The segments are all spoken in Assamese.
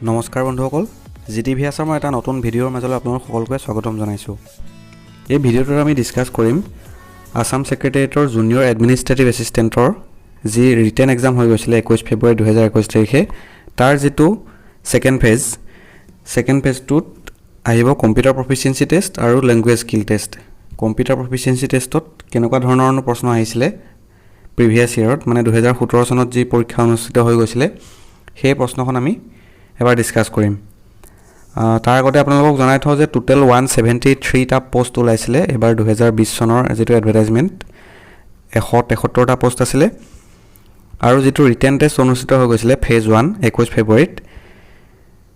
নমস্কাৰ বন্ধুসকল জিটিভি আছামৰ এটা নতুন ভিডিঅ'ৰ মাজলৈ আপোনালোক সকলোকে স্বাগতম জনাইছোঁ। এই ভিডিঅ'টোত আমি ডিসকাস কৰিম আসাম সেক্ৰেটাৰিয়েটৰ জুনিয়ৰ এডমিনিষ্ট্ৰেটিভ এছিষ্টেণ্টৰ যি ৰিটেন এক্সাম হৈ গৈছিল 21 ফেব্ৰুৱাৰী 2021 তাৰিখে তাৰ যেটো সেকেন্ড ফেজটোত আহিব কম্পিউটাৰ প্ৰফিচিয়েন্সি টেষ্ট আৰু language skill test. Computer proficiency টেষ্টত কেনেকুৱা ধৰণৰ প্ৰশ্ন আহিছিল প্ৰিভিয়াস ইয়াৰত মানে 2017 চনত যি পৰীক্ষা অনুষ্ঠিত হৈ গৈছিল সেই প্ৰশ্নখন আমি এবাৰ ডিসকাস কৰিম। তাৰ আগতে আপোনালোকক জনাই থওঁ যে টোটাল 173 টা পোষ্ট ওলাইছিল এবাৰ 2020 চনৰ যেটো এডভাৰটাইজমেন্ট 173 টা পোষ্ট আছিল আৰু যেটো ৰিটেন টেষ্ট অনুষ্ঠিত হৈ গৈছিল ফেজ 1 21 ফেব্ৰুৱাৰীত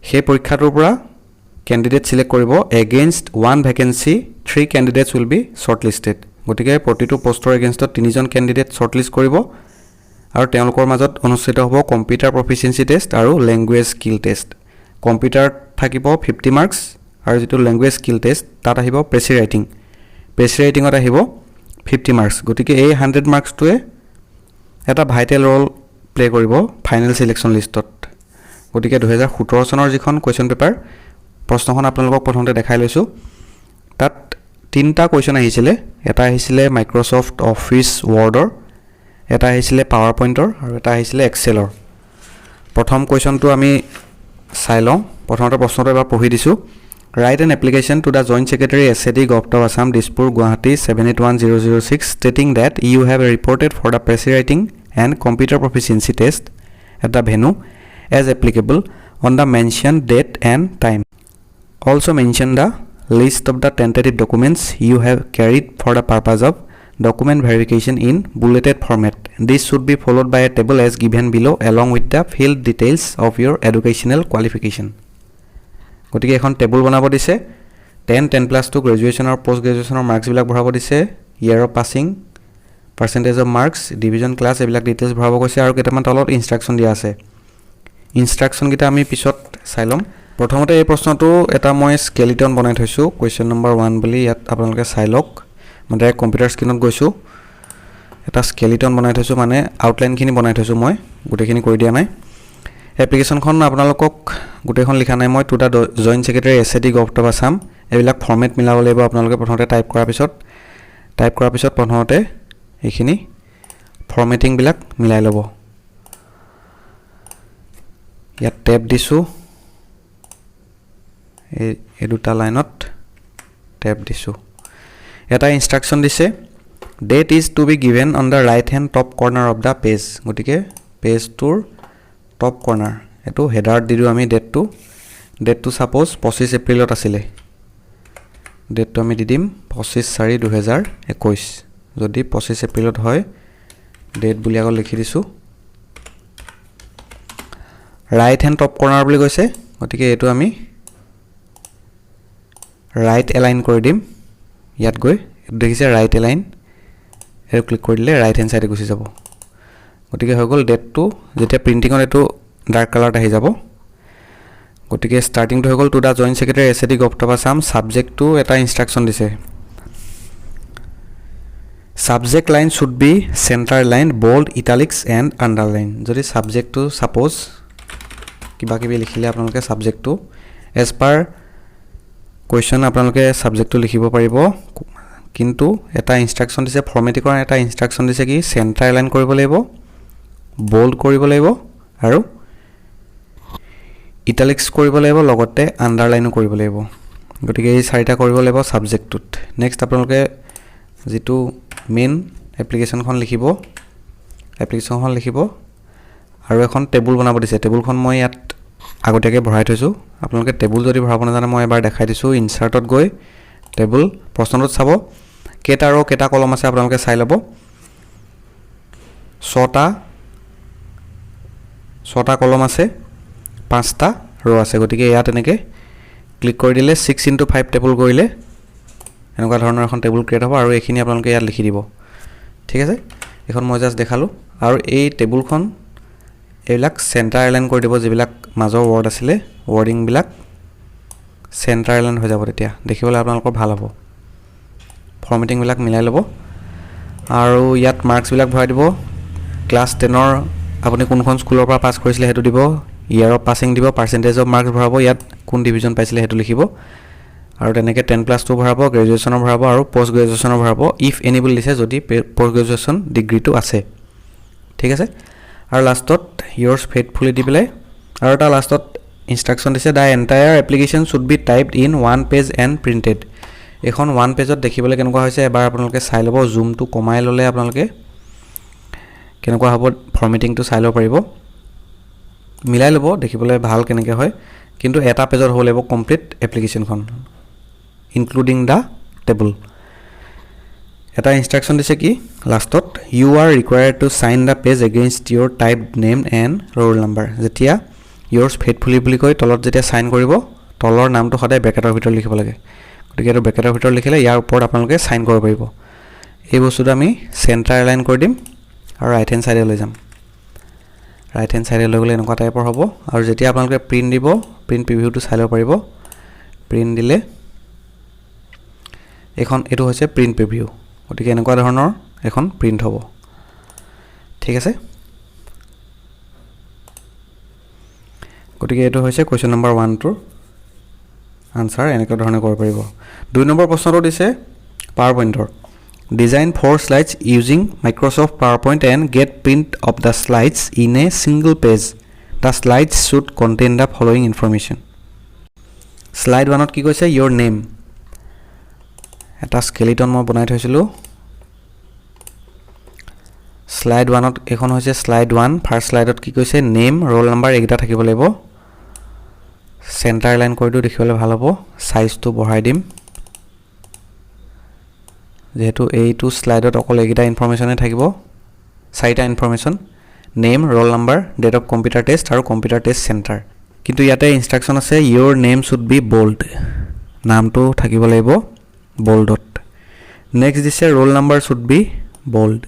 সেই পৰীক্ষাটোৰ পৰা ক্যান্ডিডেট সিলেক্ট কৰিব against 1 vacancy 3 candidates will be shortlisted. গতিকে প্ৰতিটো পোষ্টৰ এগেইনষ্টত 3 জন ক্যান্ডিডেট শৰ্টলিস্ট কৰিব আৰু তেওঁলোকৰ মাজত অনুষ্ঠিত হ'ব কম্পিউটাৰ প্ৰফিচিয়েন্সি টেষ্ট আৰু ল্যাঙ্গুৱেজ স্কিল টেষ্ট। কম্পিউটাৰ থাকিব 50 মাৰ্কস আৰু যেটো ল্যাঙ্গুৱেজ স্কিল টেষ্ট তাত আহিব প্ৰেছি ৰাইটিংত আহিব 50 মাৰ্কস। গতিকে এই 100 মাৰ্কসটোৱে এটা ভাইটেল ৰোল প্লে কৰিব ফাইনেল সিলেকশন লিষ্টত। গতিকে 2017 চনৰ যিখন কোৱেশ্চন পেপাৰ প্ৰশ্নখন আপোনালোকক প্ৰথমতে দেখাই লৈছো তাত তিনটা কোৱেশ্চন আহিছিল। এটা আহিছিল মাইক্ৰসফট অফিস ওৱৰ্ডৰ, এটা আহিছিল পাৱাৰ পইণ্টৰ আৰু এটা আহিছিল এক্সেলৰ। প্ৰথম কোৱেশ্চনটো আমি চাই লওঁ। প্ৰথমতে প্ৰশ্নটো এবাৰ পঢ়ি দিছো। Write an application to the Joint Secretary SAD Govt of Assam Dispur Guwahati 781006 stating that you have reported for the pressy writing and computer proficiency test at the venue as applicable on the mentioned date and time. Also mention the list of the tentative documents you have carried for the purpose of document verification in bulleted format. This should be followed by a table as given below along with the field details of your educational qualification. গতিকে এখন টেবুল বনাব দিছে 10 10+2 গ্ৰেজুৱেচন আৰু পোষ্ট গ্ৰেজুৱেচনৰ মাৰ্কস বিলাক ভৰাব দিছে, year of passing, percentage of marks, division class এইবিলাক ডিটেইলছ ভৰাব কৈছে আৰু কেইটামান তলত ইনষ্ট্ৰাকচন দিয়া আছে। ইনষ্ট্ৰাকচন কিটা আমি পিছত চাই লম। প্ৰথমতে এই প্ৰশ্নটো এটা মই স্কেলিটন বনাই থৈছো কোৱেশ্চন নম্বৰ 1 বুলি ইয়াত আপোনালোকে চাই লওক। মই ডাইৰেক্ট কম্পিউটাৰ স্ক্ৰিনত গৈছো, এটা স্কেলিটন বনাই থৈছো মানে আউটলাইন খিনি বনাই থৈছো, মই গোটেইখিনি কৰি দিয়া নাই। এপ্লিকেশনখন আপোনালোকক গোটেইখন লিখা নাই মই to the joint secretary SAD govt of Assam এইবিলাক ফৰমেট মিলাব লাগিব আপোনালোকে প্ৰথমতে টাইপ কৰাৰ পিছত প্ৰথমতে এইখিনি ফৰমেটিং বিলাক মিলাই ল'ব। ইয়াত টেব দিছো, এই দুটা লাইনত টেব দিছো। এটা ইনষ্ট্ৰাকচন দিছে date is to be given on the right hand top corner of the page. গতিকে পেজটোৰ টপ কৰ্নাৰ এটো হেডাৰ দিৰু আমি ডেটটো সাপোজ 25 এপ্ৰিলত আছিল, ডেটটো আমি দি দিম 25/4/2021। যদি 25 এপ্ৰিলত হয় ডেট বুলি আগত লিখি দিছো। ৰাইট হেণ্ড টপ কৰ্নাৰ বুলি কৈছে, গতিকে এটো আমি ৰাইট এলাইন কৰি দিম। ইয়াত গৈ দেখিছে ৰাইট এলাইন আৰু ক্লিক কৰি দিলে ৰাইট হেণ্ড সাইডে গুচি যাব। গতিকে হৈ গল ডেটটো যেতিয়া প্ৰিন্টিংত এটো ডাৰ্ক কালাৰত আহি যাব। গতিকে স্টাৰ্টিংটো হৈ গল to the joint secretary SAD govt of Assam. সাবজেক্টটো এটা ইনষ্ট্ৰাকচন দিছে, subject line should be centre line bold italics and underline. যদি সাবজেক্টটো সাপোজ কিবা কিবি লিখিলে আপোনালোকে সাবজেক্টটো এজ পাৰ কোৱেশ্চন আপোনালোকে সাবজেক্টটো লিখিব পাৰিব, কিন্তু এটা ইনষ্ট্ৰাকচন দিছে ফৰমেটিং কৰা এটা ইনষ্ট্ৰাকচন দিছে কি সেন্টাৰ লাইন কৰিব লাগিব, বোল্ড কৰিব লাগিব আৰু ইটালিক্স কৰিব লাগিব, লগতে আন্ডাৰলাইনও কৰিব লাগিব। গতিকে এই চাৰিটা কৰিব লাগিব সাবজেক্টটোত। নেক্সট আপোনালোকে যেটো মেইন এপ্লিকেশনখন লিখিব আৰু এখন টেবুল বনাব দিছে। টেবুলখন মই ইয়াত আগতীয়াকৈ ভৰাই থৈছো। আপোনালোকে টেবুল যদি ভৰাব নাজানে মই এবাৰ দেখাই দিছো। ইনসাৰ্টত গৈ টেবুল প্ৰশ্নটোত চাব কেটা কলম আছে আপোনালোকে চাই ল'ব। 6টা কলম আছে, 5টা ৰ আছে। গতিকে ইয়াত এনেকে ক্লিক কৰি দিলে 6x5 টেবুল কৰিলে এনেকুৱা ধৰণৰ এখন টেবুল ক্ৰিয়েট হ'ব আৰু এইখিনি আপোনালোকে ইয়াত লিখি দিব। ঠিক আছে, এখন মই জাস্ট দেখালো। আৰু এই টেবুলখন এইবিলাক সেন্টাৰ এলাইন কৰি দিব, যিবিলাক মাজৰ ওৱৰ্ড আছিল ওৱৰ্ডিং বিলাক সেন্টাৰ এলাইন হৈ যাব, তেতিয়া দেখিবলৈ আপোনালোকৰ ভাল হ'ব। ফৰমেটিং বিলাক মিলাই ল'ব আৰু ইয়াত মাৰ্কস বিলাক ভৰাই দিব। ক্লাস 10ৰ আপুনি কোনখন স্কুলৰ পৰা পাস কৰিছিলে হেতু দিব, ইয়াৰ অফ পাছিং দিব, পাৰ্চেণ্টেজ অফ মাৰ্কছ ভৰাব, ইয়াত কোন ডিভিজন পাইছিলে সেইটো লিখিব আৰু তেনেকৈ 10+2 ভৰাব, গ্ৰেজুৱেশ্যনৰ ভৰাব আৰু পষ্ট গ্ৰেজুৱেশ্যনৰ ভৰাব ইফ এনি বুলি দিছে যদি পষ্ট গ্ৰেজুৱেশ্যন ডিগ্ৰীটো আছে। ঠিক আছে, আৰু লাষ্টত yours faithfully দি পেলাই আৰু এটা লাষ্টত ইনষ্ট্ৰাকশ্যন দিছে the entire application should be typed in 1 page and printed. এখন 1 পেজত দেখিবলৈ কেনেকুৱা হৈছে এবাৰ আপোনালোকে চাই ল'ব, জুমটো কমাই ল'লে আপোনালোকে কেনেকুৱা হ'ব ফৰ্মেটিংটো চাই ল'ব পাৰিব, মিলাই ল'ব দেখিবলৈ ভাল কেনেকৈ হয়, কিন্তু এটা পেজত হ'ব লাগিব কমপ্লিট এপ্লিকেশ্যনখন ইনক্লুডিং দ্য টেবল। এটা ইনষ্ট্ৰাকশ্যন দিছে কি লাষ্টত you are required to sign the page against your type name and roll number. যেতিয়া yours faithfully বুলি কৈ তলত যেতিয়া চাইন কৰিব তলৰ নামটো সদায় ব্ৰেকেটৰ ভিতৰত লিখিব লাগে, গতিকে এইটো ব্ৰেকেটৰ ভিতৰত লিখিলে ইয়াৰ ওপৰত আপোনালোকে চাইন কৰিব পাৰিব। এই বস্তুটো আমি চেণ্টাৰ এলাইন কৰি দিম আৰু ৰাইট হেণ্ড চাইডে লৈ যাম, ৰাইট হেণ্ড চাইডে লৈ গ'লে এনেকুৱা টাইপৰ হ'ব। আৰু যেতিয়া আপোনালোকে প্ৰিণ্ট দিব প্ৰিণ্ট প্ৰিভিউটো চাই ল'ব পাৰিব, প্ৰিণ্ট দিলে এইটো হৈছে প্ৰিণ্ট প্ৰিভিউ, গতিকে এনেকুৱা ধৰণৰ এখন প্ৰিণ্ট হ'ব। ঠিক আছে, গতিকে এইটো হৈছে কুৱেশ্যন নম্বৰ 1টোৰ আনচাৰ, এনেকুৱা ধৰণে কৰিব পাৰিব। 2 নম্বৰ প্ৰশ্নটো দিছে পাৱাৰ পইণ্টৰ design 4 slides using Microsoft power point and get print of the slides in a single page, the slides should contain the following information. Slide 1ত কি কৈছে ইয়'ৰ নেম, এটা স্কেলিটন মই বনাই থৈছিলোঁ। শ্লাইড 1ত এখন হৈছে শ্লাইড 1, ফাৰ্ষ্ট শ্লাইডত কি কৈছে নেম ৰোল নাম্বাৰ এইকেইটা থাকিব লাগিব। চেণ্টাৰ লাইন কৰি দিওঁ দেখিবলৈ ভাল হ'ব, চাইজটো বঢ়াই দিম যিহেতু এইটো শ্লাইডত অকল এইকেইটা ইনফৰ্মেশ্যনে থাকিব, 4টা information name roll number date of computer test আৰু কম্পিউটাৰ টেষ্ট চেণ্টাৰ। কিন্তু ইয়াতে ইনষ্ট্ৰাকশ্যন আছে your name should be bold, নামটো থাকিব লাগিব বল্ডত। নেক্সট দিছে roll number should be bold,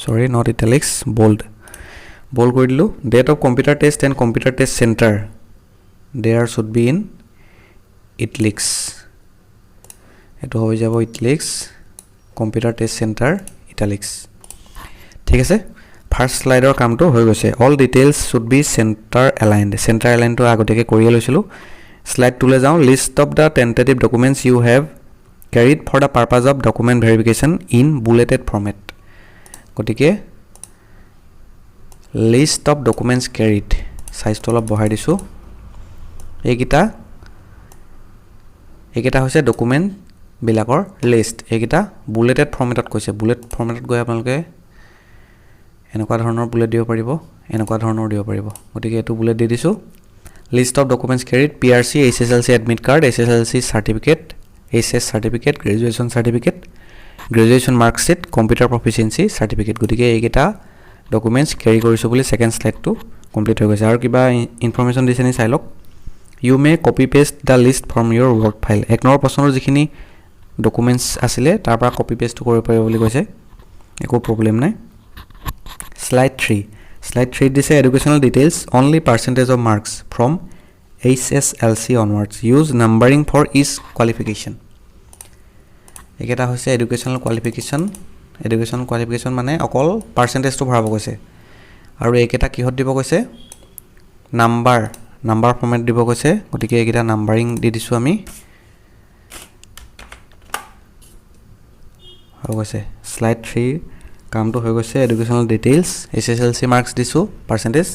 sorry not italics, bold কৰি দিলোঁ। Date of computer test and computer test centre there should be in italics, এইটো হৈ যাব italics, computer test centre italics. ঠিক আছে, ফাৰ্ষ্ট শ্লাইডৰ কামটো হৈ গৈছে। All details should be centre aligned, centre এলাইনটো আগতীয়াকৈ কৰিয়ে লৈছিলোঁ। শ্লাইড 2লৈ যাওঁ, list of the tentative documents you have carried for the purpose of document verification in bulleted format. গতিকে লিষ্ট অফ ডকুমেণ্টছ কেৰিড চাইজটো অলপ বঢ়াই দিছোঁ। এইকেইটা হৈছে ডকুমেণ্টবিলাকৰ লিষ্ট, এইকেইটা বুলেটেড ফৰ্মেটত কৈছে। বুলেট ফৰ্মেটত গৈ আপোনালোকে এনেকুৱা ধৰণৰ বুলেট দিব পাৰিব, এনেকুৱা ধৰণৰ দিব পাৰিব, গতিকে এইটো বুলেট দি দিছোঁ। List of documents carried PRC, HSLC admit card, HSLC certificate, HS certificate, graduation certificate, graduation marksheet, computer proficiency certificate. গতিকে এইকেইটা ডকুমেণ্টছ কেৰি কৰিছোঁ বুলি ছেকেণ্ড শ্লাইডটো কমপ্লিট হৈ গৈছে। আৰু কিবা ইনফৰ্মেশ্যন দিছে নি চাই লওক, you may copy paste the least from your work file. 1 number প্ৰশ্নৰ যিখিনি ডকুমেণ্টছ আছিলে তাৰ পৰা কপি পেষ্টটো কৰিব পাৰিব বুলি কৈছে, একো প্ৰব্লেম নাই। শ্লাইড 3 দিছে educational details only percentage of marks from HSLC onwards, use numbering for each qualification. এইকেইটা হৈছে এডুকেশ্যনেল কোৱালিফিকেশ্যন মানে অকল পাৰ্চেণ্টেজটো ভৰাব কৈছে। আৰু এইকেইটা কিহত দিব কৈছে নাম্বাৰ ফৰ্মেট দিব কৈছে, গতিকে এইকেইটা নাম্বাৰিং দি দিছোঁ আমি, হৈ গৈছে। শ্লাইড 3 কামটো হৈ গৈছে। এডুকেশ্যনেল ডিটেইলছ HSLC মাৰ্কছ দিছোঁ, পাৰ্চেণ্টেজ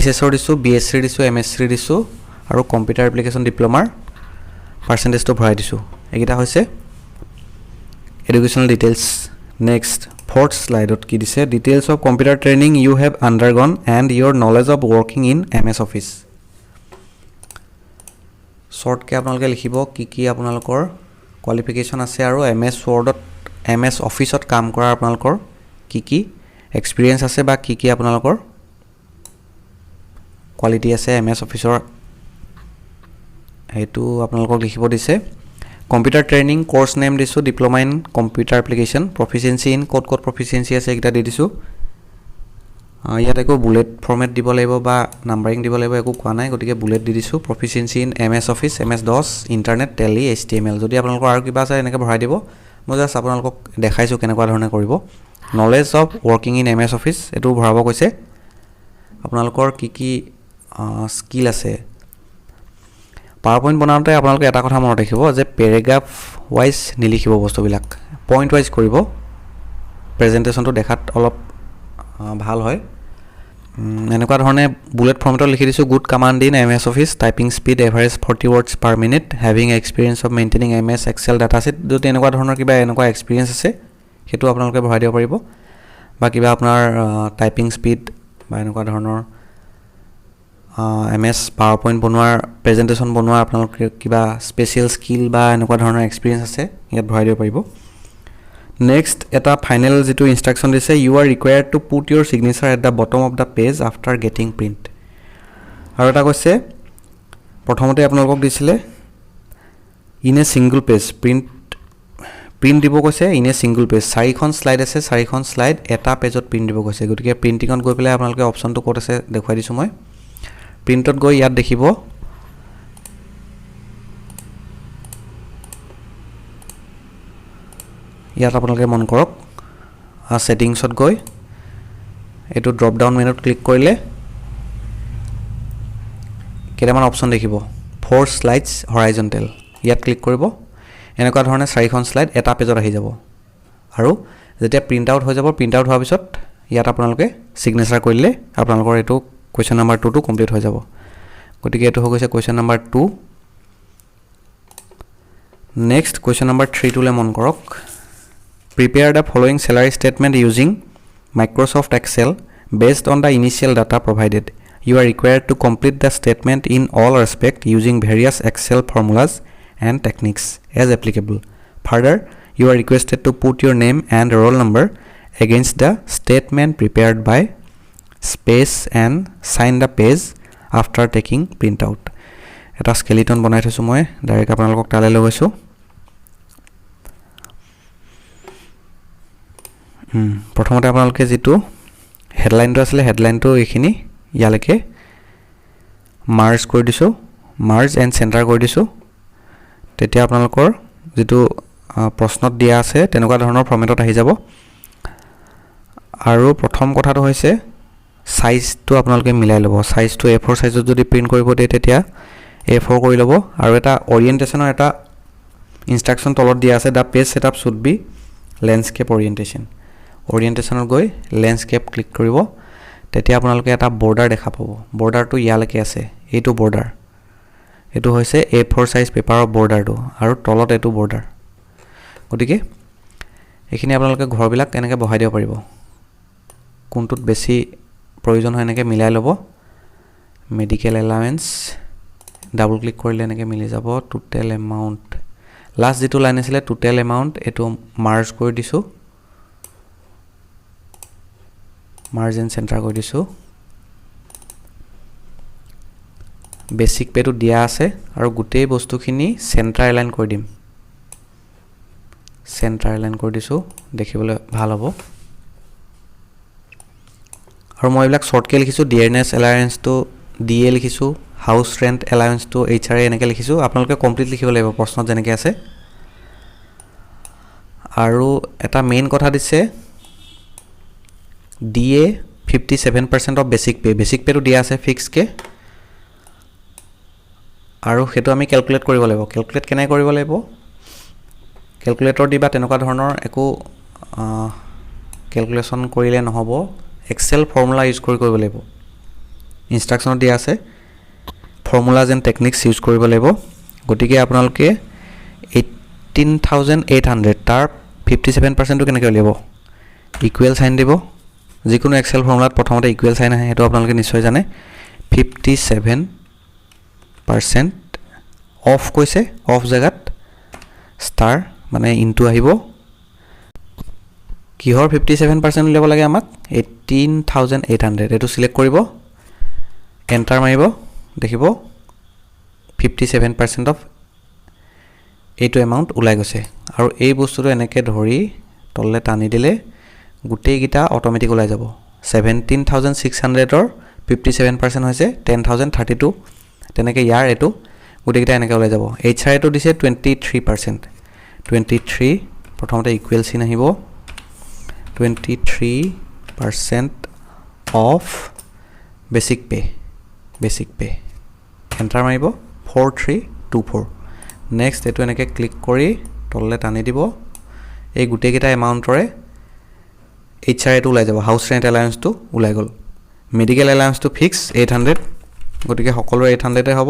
HSৰ দিছোঁ, BSc দিছোঁ, MSc দিছোঁ আৰু কম্পিউটাৰ এপ্লিকেশ্যন ডিপ্ল'মাৰ পাৰ্চেণ্টেজটো ভৰাই দিছোঁ। এইকেইটা হৈছে এডুকেশ্যনেল ডিটেইলছ। নেক্সট 4th শ্লাইডত কি দিছে details of computer training you have undergone and your knowledge of working in MS office. শ্বৰ্টকৈ আপোনালোকে লিখিব কি আপোনালোকৰ কোৱালিফিকেশ্যন আছে আৰু MS ৱৰ্ডত MS অফিচত কাম কৰা আপোনালোকৰ কি এক্সপিৰিয়েঞ্চ আছে বা কি আপোনালোকৰ কোৱালিটি আছে MS অফিচৰ, সেইটো আপোনালোকক লিখিব দিছে। কম্পিউটাৰ ট্ৰেইনিং কোৰ্চ নেম দিছোঁ, diploma in computer application, proficiency in ক'ত প্ৰফিচিয়েঞ্চি আছে এইকেইটা দি দিছোঁ। ইয়াত একো বুলেট ফৰ্মেট দিব লাগিব বা নাম্বাৰিং দিব লাগিব একো কোৱা নাই, গতিকে বুলেট দি দিছোঁ। Proficiency in MS office, MS DOS, internet, tally, HTML। যদি আপোনালোকৰ আৰু কিবা আছে এনেকৈ ভৰাই দিব, মই জাষ্ট আপোনালোকক দেখাইছোঁ কেনেকুৱা ধৰণে কৰিব। Knowledge of working in MS office এইটো ভৰাব কৈছে। আপোনালোকৰ কি স্কিল আছে PowerPoint বনাওঁতে আপোনালোকে এটা কথা মনত ৰাখিব যে পেৰাগ্ৰাফ ওয়াইজ নিলিখিব বস্তুবিলাক পইণ্ট ওয়াইজ কৰিব প্ৰেজেন্টেশনটো দেখাত অলপ ভাল হয় এনেকুৱা ধৰণে বুলেট ফৰ্মেটত লিখি দিছো good command in MS office typing speed average 40 words per minute having experience of maintaining MS Excel dataset যদি এনেকুৱা ধৰণৰ কিবা এনেকুৱা এক্সপেৰিয়েন্স আছে হেতু আপোনালোকে ভৰাই দিব পাৰিব বা কিবা আপোনাৰ টাইপিং স্পীড বা এনেকুৱা ধৰণৰ MS PowerPoint বনোৱাৰ প্ৰেজেন্টেশন বনোৱাৰ আপোনালোকে কিবা স্পেশাল স্কিল বা এনেকুৱা ধৰণৰ এক্সপেৰিয়েন্স আছে ইয়াত ভৰাই দিব পাৰিব Next, এটা final যিটো instruction দিছে you are required to put your signature at the bottom of the page after getting print. আৰু এটা কৈছে প্ৰথমতে আপোনালোকক দিছিলে in a single page print দিব কৈছে in a single page চাৰিখন স্লাইড আছে চাৰিখন স্লাইড এটা পেজত প্ৰিন্ট দিব কৈছে গতিকে প্ৰিন্টিংত গৈ পেলাই আপোনালোকে অপচনটো ক'ত আছে দেখুৱাই দিছো মই প্ৰিন্টত গৈ ইয়াত দেখিব ইয়াত আপোনালোকে মন কৰক সেটিংছত গৈ এটো ড্ৰপ ডাউন মেনুত ক্লিক কৰিলে কেইটামান অপচন দেখিব 4 slides horizontal ইয়াত ক্লিক কৰিব এনেকুৱা ধৰণে চাৰিখন স্লাইড এটা পেজত আহি যাব আৰু যেতিয়া প্ৰিন্ট আউট হৈ যাব প্ৰিন্ট আউট হোৱাৰ পিছত ইয়াত আপোনালোকে সিগনেচাৰ কৰিলে আপোনালোকৰ এটো কোৱেশ্চন নম্বৰ 2 টো কমপ্লিট হৈ যাব গতিকে এটো হৈ গৈছে question number 2 next question number 3 টোলে মন কৰক Prepare the following salary statement using Microsoft Excel based on the initial data provided. You are required to complete the statement in all respects using various Excel formulas and techniques as applicable. Further, you are requested to put your name and roll number against the statement prepared by space and sign the page after taking printout. Eta skeleton banai thaisu moi direct apnalok tale লৈ গৈছো প্ৰথমতে আপোনালোকে যেটো হেডলাইনটো আছিল হেডলাইনটো এইখিনি ইয়ালৈকে মাৰ্জ কৰি দিছো মাৰ্জ এণ্ড চেন্টাৰ কৰি দিছো তেতিয়া আপোনালোকৰ যেটো প্ৰশ্নত দিয়া আছে তেনেকুৱা ধৰণৰ ফৰ্মেটত আহি যাব আৰু প্ৰথম কথাটো হৈছে সাইজটো আপোনালোকে মিলাই ল'ব সাইজটো A4 সাইজত যদি প্ৰিন্ট কৰিব দিয়ে তেতিয়া A4 কৰি ল'ব আৰু এটা ওৰিয়েন্টেশনৰ এটা ইনস্ট্ৰাকচন তলত দিয়া আছে the page setup should be landscape orientation ওৰিয়েন্টেশনত গৈ ল্যান্ডস্কেপ ক্লিক কৰিব তেতিয়া আপোনালোকে এটা বৰ্ডাৰ দেখা পাব বৰ্ডাৰটো ইয়ালৈকে আছে এইটো বৰ্ডাৰ এটো হৈছে A4 সাইজ পেপাৰৰ বৰ্ডাৰটো আৰু তলত এটো বৰ্ডাৰ গতিকে এখিনি আপোনালোকে ঘৰবিলাক এনেকৈ বহাই দিব পাৰিব কোনটোত বেছি প্ৰয়োজন হয় এনেকৈ মিলাই ল'ব মেডিকেল এলাউন্স ডাবল ক্লিক কৰিলে এনেকৈ মিলি যাব টোটাল এমাউন্ট লাষ্ট যেটো লাইন আছিল টোটাল এমাউন্ট এটো মাৰ্জ কৰি দিছো মাৰ্জিন সেন্টাৰ কৰি দিছো বেসিক পেটো দিয়া আছে আৰু গুটেই বস্তুখিনি সেন্টাৰ এলাইন কৰি দিম সেন্টাৰ এলাইন কৰি দিছো দেখিবলৈ ভাল হ'ব আৰু মই এইবিলাক শৰ্টকে লিখিছো ডিআৰএনএস এলায়েন্স টু ডিএ লিখিছো হাউস ৰেন্ট এলায়েন্স টু এইচআৰএ এনেকৈ লিখিছো আপোনালোকে কমপ্লিট লিখিব লাগিব প্ৰশ্নত যেনেকৈ আছে আৰু এটা মেইন কথা দিছে DA 57% of basic pay to dia ase fix ke aru hetu ami calculate koribo lebo calculate kenai koribo lebo calculator diba tenoka dhornor eku calculation korile nohobo excel formula use koribo lebo instruction dia ase formulas and techniques use koribo lebo gotike apnaloke 18800 tar 57% to kenai lebo equal sign dibo যিকোনো এক্সেল ফৰ্মুলাত প্ৰথমতে ইকুৱেল সাইন আহে হেতু আপোনালোকে নিশ্চয় জানে 57% অফ কৈছে অফ জাগাত ষ্টাৰ মানে ইনটু আহিব কিহৰ 57% উলিয়াব লাগে আমাক 18800 এটো সিলেক্ট কৰিব এন্টাৰ মাৰিব দেখিব 57% অফ এইটো এমাউন্ট ওলাই গৈছে আৰু এই বস্তুটো এনেকৈ ধৰি তললে টানি দিলে গুটেই গিটা অটোমেটিক ওলাই যাব 17600 ৰ 57% হৈছে 10032 তেনেকৈ ইয়াৰ এটো গুটেই গিটা এনেকৈ ওলাই যাব এইচআৰ এটো দিছে 23% 23 প্ৰথমতে ইকুৱেল চিন আহিব 23% অফ বেসিক পে এন্টাৰ মাৰিব 4324 নেক্সট এটো এনেকে ক্লিক কৰি তললে টানি দিব এই গুটে কেটা এমাউন্টৰে HRA টো ওলাই যাব হাউস ৰেন্ট এলাউন্স টো ওলাই গল মেডিকেল এলাউন্স টো ফিক্স 800 গটিকে সকলোৰে 800 এ হ'ব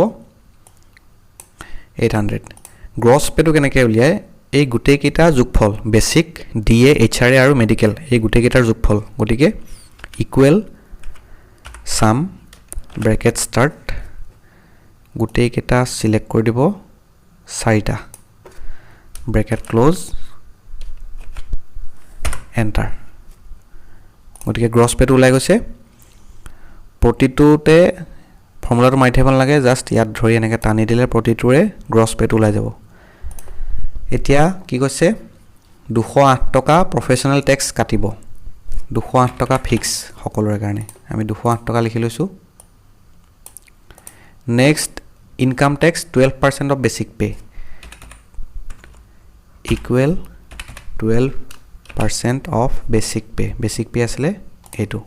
800 গ্ৰস পে টো কেনেকৈ উলিয়ায় এই গুটে কেটা যোগফল বেসিক DA HRA আৰু মেডিকেল এই গুটে কেটাৰ যোগফল গটিকে ইকুৱেল সাম ব্ৰেকেট স্টাৰ্ট গুটে কেটা সিলেক্ট কৰি দিব 4টা ব্ৰেকেট ক্লোজ এন্টাৰ গটিকে গ্ৰস পে টো ওলাই গৈছে প্ৰতিটোতে ফৰ্মুলাটো মাৰি থাকিব লাগে জাস্ট ইয়াত ধৰি এনেকৈ টানি দিলে প্ৰতিটোৰে গ্ৰস পে টো ওলাই যাব এতিয়া কি কৈছে 208 টকা প্ৰফেশনাল টেক্স কাটিব 208 টকা ফিক্স সকলোৰে কাৰণে আমি 208 টকা লিখি লৈছো next income tax 12% of basic pay equal 12% of basic pay আসলে এটো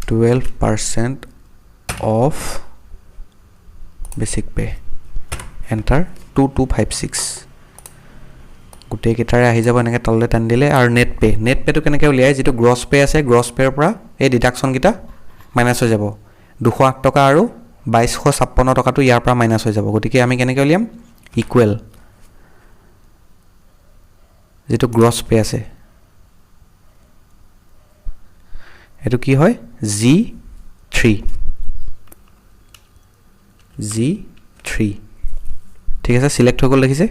12% of basic pay enter 2256 গুটে কেটাৰে আহি যাব এনেকৈ তললে টান দিলে আৰু নেট পে টো কেনেকৈ উলিয়ায় যেটো গ্ৰস পে আছে গ্ৰস পেৰ পৰা এই ডিডাকশন কিটা মাইনাস হৈ যাব 208 টকা আৰু 2256 টকাটো ইয়াৰ পৰা মাইনাস হৈ যাব গতিকে আমি কেনেকৈ উলিয়াম ইকুৱেল যেটো গ্ৰস পে আছে এটো কি হয় G3 ঠিক আছে সিলেক্ট হৈ গল দেখিছে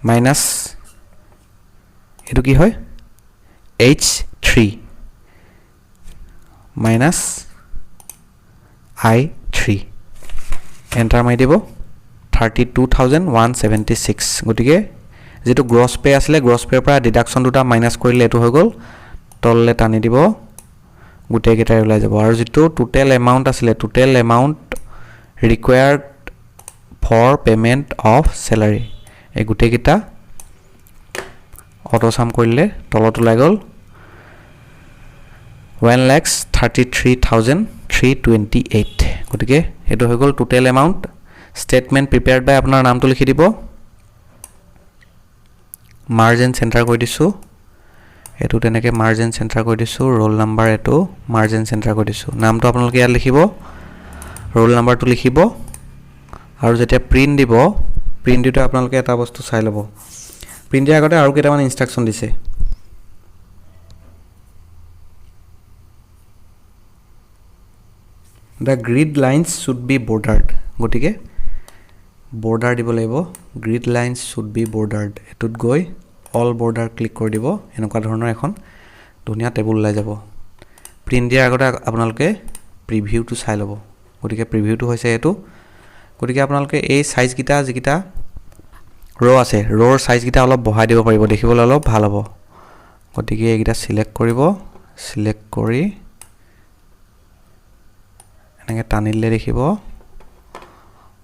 মাইনাস এটো কি হয় H3 মাইনাস I3 এন্টাৰ মাৰি দিব 32176 গটিকে যেটো গ্ৰস পে আছিল গ্ৰস পেৰ পৰা ডিডাকশন দুটা মাইনাস কৰিলে এটো হৈ গল তললে টানি দিব গুটে কেটাই ওলাই যাব আৰু যেটো টোটাল এমাউন্ট আছিল total amount required for payment of salary এই গুটে কেটা অটো সাম কৰিলে তলত ওলাই গল 1,33,328 গটিকে এটো হৈ গল টোটাল এমাউন্ট স্টেটমেন্ট প্ৰিপেয়াৰ্ড বাই আপোনাৰ নামটো লিখি দিব মাৰ্জিন সেন্টাৰ কৰি দিছো এটো তেনেকে মাৰ্জিন সেন্টাৰ কৰি দিছো ৰোল নাম্বাৰ এটো মাৰ্জিন সেন্টাৰ কৰি দিছো নামটো আপোনালোকে ইয়াত লিখিব ৰোল নাম্বাৰটো লিখিব আৰু যেতিয়া প্ৰিন্ট দিব প্ৰিন্ট দিতে আপোনালোকে এটা বস্তু চাই লব প্ৰিন্ট দিয়াৰ আগতে আৰু কেইটামান ইনস্ট্ৰাকচন দিছে The grid lines should be bordered গটিকে border দিব লাগিব grid lines should be bordered এটুত গৈ all border ক্লিক কৰি দিব এনেকুৱা ধৰণৰ এখন ধুনিয়া টেবুল ওলাই যাব প্ৰিন্ট দিয়াৰ আগতে আপোনালোকে প্ৰিভিউটো চাই লব গটিকে প্ৰিভিউটো হৈছে এটো গটিকে আপোনালোকে এই সাইজ কিটা যিকিটা ৰ আছে ৰৰ সাইজ কিটা অলপ বঢ়াই দিব পাৰিব দেখিবলৈ অলপ ভাল হ'ব গটিকে এইকিটা সিলেক্ট কৰিব সিলেক্ট কৰি এনেকৈ টানিলে দেখিব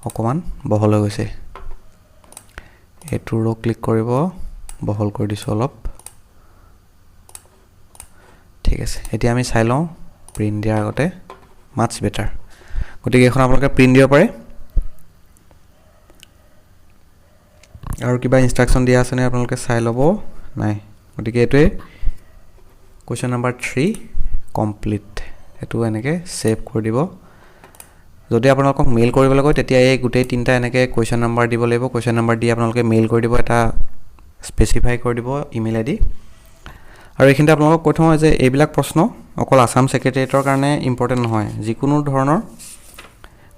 অকমান বহল হৈ গৈছে এটো ৰ ক্লিক কৰিব বহল কৰি দিছো অলপ ঠিক আছে এতিয়া আমি চাই লওঁ প্ৰিন্ট দিয়াৰ আগতে মাছ বেটাৰ গতিকে এখন আপোনালোকে প্ৰিন্ট দিব পাৰে আৰু কিবা ইনস্ট্ৰাকচন দিয়া আছে নে আপোনালোকে চাই ল'ব নাই গতিকে এটোৱে কোৱেশ্চন নম্বৰ 3 কমপ্লিট এটো এনেকৈ সেভ কৰি দিব যদি আপোনালোকক মেইল কৰিবলৈ কয় তেতিয়া এই গুটেই তিনটা এনেকৈ কোৱেশ্চন নম্বৰ দিব লাগিব কোৱেশ্চন নম্বৰ দি আপোনালোকে মেইল কৰি দিব এটা স্পেসিফাই কৰি দিব ইমেইল আইডি আৰু এইখিনিতে আপোনালোকক কৈ থওঁ যে এইবিলাক প্ৰশ্ন অকল আসাম সেক্ৰেটাৰিয়েটৰ কাৰণে ইম্পৰ্টেন্ট নহয় যিকোনো ধৰণৰ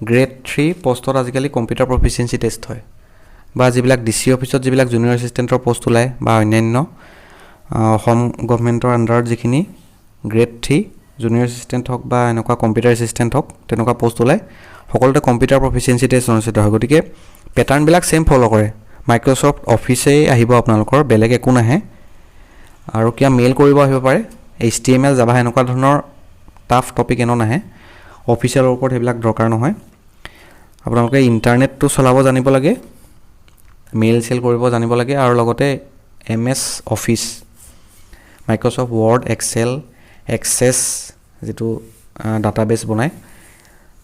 গ্ৰেড 3 পোষ্টত আজিকালি কম্পিউটাৰ প্ৰফিচিয়েন্সি টেষ্ট হয় বা যিবিলাক ডিসি অফিসত যিবিলাক জুনিয়ৰ এসিস্টেন্টৰ পোষ্ট ওলাই বা অন্যান্য হোম গভৰ্ণমেন্টৰ আন্ডাৰত যিখিনি গ্ৰেড 3 জুনিয়ৰ এসিস্টেন্ট হক বা এনেকুৱা কম্পিউটাৰ এসিস্টেন্ট হক তেনেকুৱা পোষ্ট ওলাই সকলোতে কম্পিউটাৰ প্ৰফিচিয়েন্সি টেষ্ট অনুষ্ঠিত হয় গতিকে প্যাটাৰ্ন বিলাক সেম ফলো কৰে মাইক্ৰসফট অফিসে আহিব আপোনালোকৰ বেলেগ একো নাহে আৰু কিয়া মেইল কৰিব আহিব পাৰে HTML জাভা এনেকুৱা ধৰণৰ টাফ টপিক এনো নাহে অফিচিয়েল ওপৰত হেবিলাক দৰকাৰ নহয় আপোনালোকে ইণ্টাৰনেটটো চলাব জানিব লাগে, মেইল চেল কৰিব জানিব লাগে, আৰু লগতে MS office, Microsoft Word, Excel, Access যিটো ডাটাবেছ বনায়,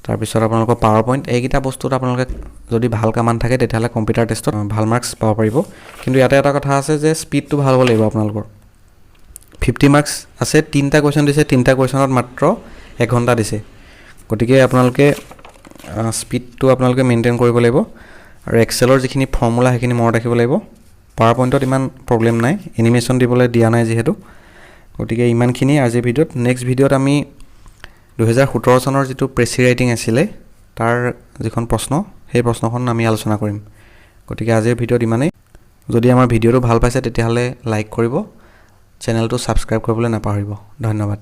তাৰপিছত আপোনালোকৰ পাৱাৰ পইণ্ট, এইকেইটা বস্তুত আপোনালোকে যদি ভাল কামান থাকে তেতিয়াহ'লে কম্পিউটাৰ টেষ্টত ভাল মাৰ্কছ পাব পাৰিব। কিন্তু ইয়াতে এটা কথা আছে যে স্পীডটো ভাল হ'ব লাগিব আপোনালোকৰ। 50 মাৰ্কছ আছে, 3টা কুৱেশ্যন দিছে, 3টা কুৱেশ্যনত মাত্ৰ 1 ঘণ্টা দিছে। গতিকে আপোনালোকে স্পীডটো আপোনালোকে মেইনটেইন কৰিব লাগিব, আৰু এক্সেলৰ যিখিনি ফৰ্মুলা সেইখিনি মনত ৰাখিব লাগিব। পাৱাৰ পইণ্টত ইমান প্ৰব্লেম নাই, এনিমেশ্যন দিবলৈ দিয়া নাই যিহেতু। গতিকে ইমানখিনি আজিৰ ভিডিঅ'ত। নেক্সট ভিডিঅ'ত আমি 2017 চনৰ যিটো প্ৰেছি ৰাইটিং আছিলে তাৰ যিখন প্ৰশ্ন, সেই প্ৰশ্নখন আমি আলোচনা কৰিম। গতিকে আজিৰ ভিডিঅ'ত ইমানেই। যদি আমাৰ ভিডিঅ'টো ভাল পাইছে তেতিয়াহ'লে লাইক কৰিব, চেনেলটো ছাবস্ক্ৰাইব কৰিবলৈ নাপাহৰিব। ধন্যবাদ।